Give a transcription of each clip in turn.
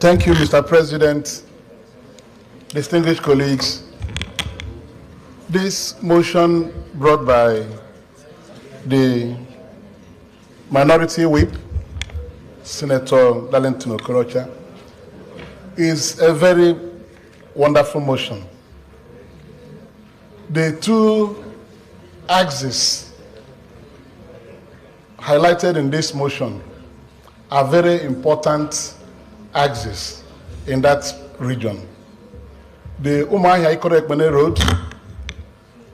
Thank you, Mr. President, distinguished colleagues. This motion brought by the Minority Whip, Senator Darlington Okorocha, is a very wonderful motion. The two axes highlighted in this motion are very important axes in that region. The Umeh OFR Road,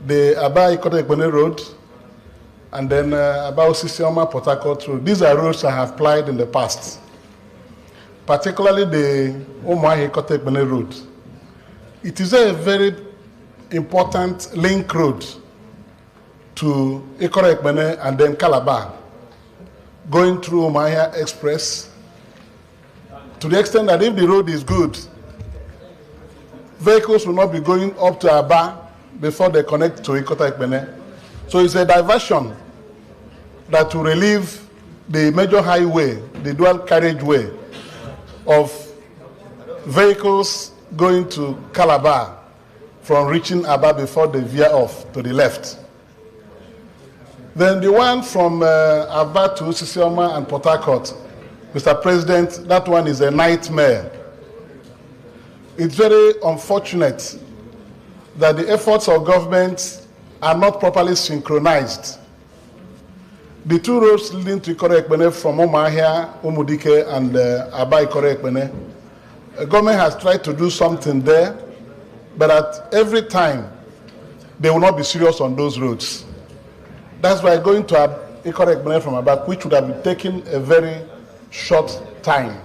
the Aba-Ikot Ekpene Road, and then Aba-Osisioma Port-Harcourt Road. These are roads I have applied in the past, particularly the Umeh OFR Ekpene Road. It is a very important link road to OFR Ekpene and then Calabar, going through Umeh Express, to the extent that if the road is good, vehicles will not be going up to Aba before they connect to OFR Ekpene. So it's a diversion that will relieve the major highway, the dual carriageway of vehicles going to Calabar from reaching Aba before they veer off to the left. Then the one from Aba to Osisioma and Port-Harcourt, Mr. President, that one is a nightmare. It's very unfortunate that the efforts of government are not properly synchronized. The two roads leading to OFR Ekpene from Umahia, Umudike, and Aba-Ikot Ekpene, the government has tried to do something there, but at every time, they will not be serious on those roads. That's why going to OFR Ekpene from Aba, which would have been taking a very short time,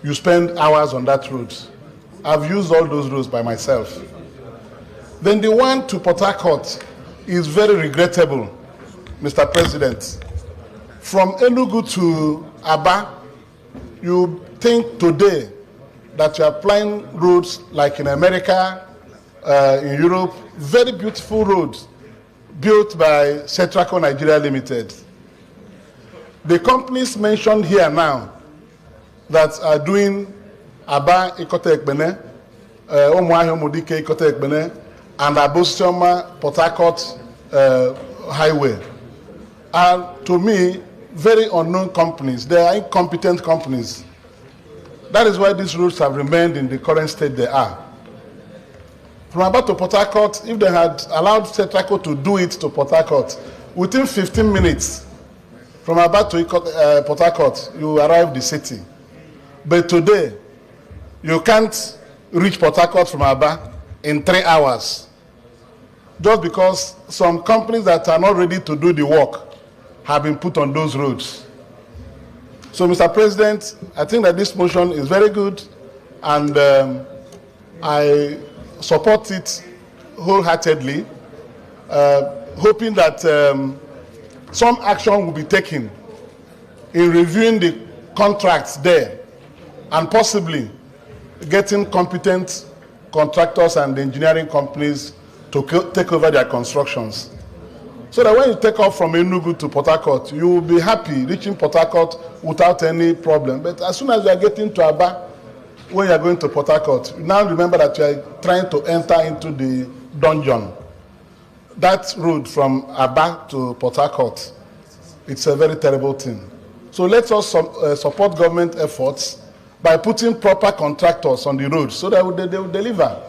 you spend hours on that road. I've used all those roads by myself. Then the one to Port-Harcourt is very regrettable, Mr. President. From Enugu to Aba, you think today that you are applying roads like in America, in Europe, very beautiful roads built by SETRACO Nigeria Limited. The companies mentioned here now that are doing Aba-Ikot Ekpene, Umeh OFR Ekpene, and Aba-Osisioma Port-Harcourt highway are, to me, very unknown companies. They are incompetent companies. That is why these roads have remained in the current state they are. From Aba to Port-Harcourt, if they had allowed SETRACO to do it to Port-Harcourt, within 15 minutes, from Aba to Port-Harcourt, you arrive the city. But today, you can't reach Port-Harcourt from Aba in 3 hours, just because some companies that are not ready to do the work have been put on those roads. So, Mr. President, I think that this motion is very good, and I support it wholeheartedly, hoping that some action will be taken in reviewing the contracts there and possibly getting competent contractors and engineering companies to take over their constructions. So that when you take off from Enugu to Port-Harcourt, you will be happy reaching Port-Harcourt without any problem. But as soon as you are getting to Aba, when you are going to Port-Harcourt, now remember that you are trying to enter into the dungeon. That road from Aba to Port-Harcourt, it's a very terrible thing. So let us support government efforts by putting proper contractors on the road so that they will deliver.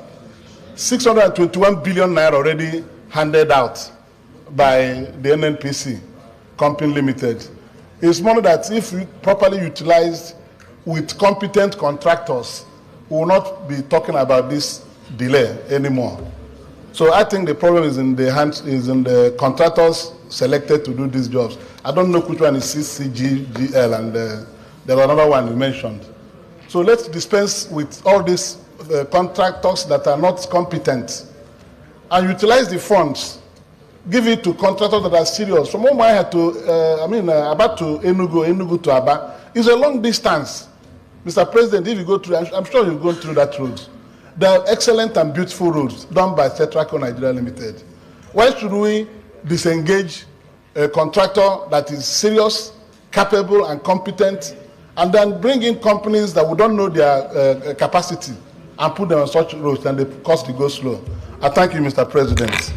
621 billion naira already handed out by the NNPC Company Limited. It's money that, if properly utilized with competent contractors, we will not be talking about this delay anymore. So I think the problem is in the contractors selected to do these jobs. I don't know which one is CCGL, and there was another one you mentioned. So let's dispense with all these contractors that are not competent and utilize the funds. Give it to contractors that are serious. From Umahia to, Aba to Enugu, Enugu to Aba, is a long distance. Mr. President, if you go through, I'm sure you've gone through that road. They are excellent and beautiful roads done by SETRACO Nigeria Limited. Why should we disengage a contractor that is serious, capable, and competent, and then bring in companies that we don't know their capacity and put them on such roads, and the cost will go slow. I thank you, Mr. President.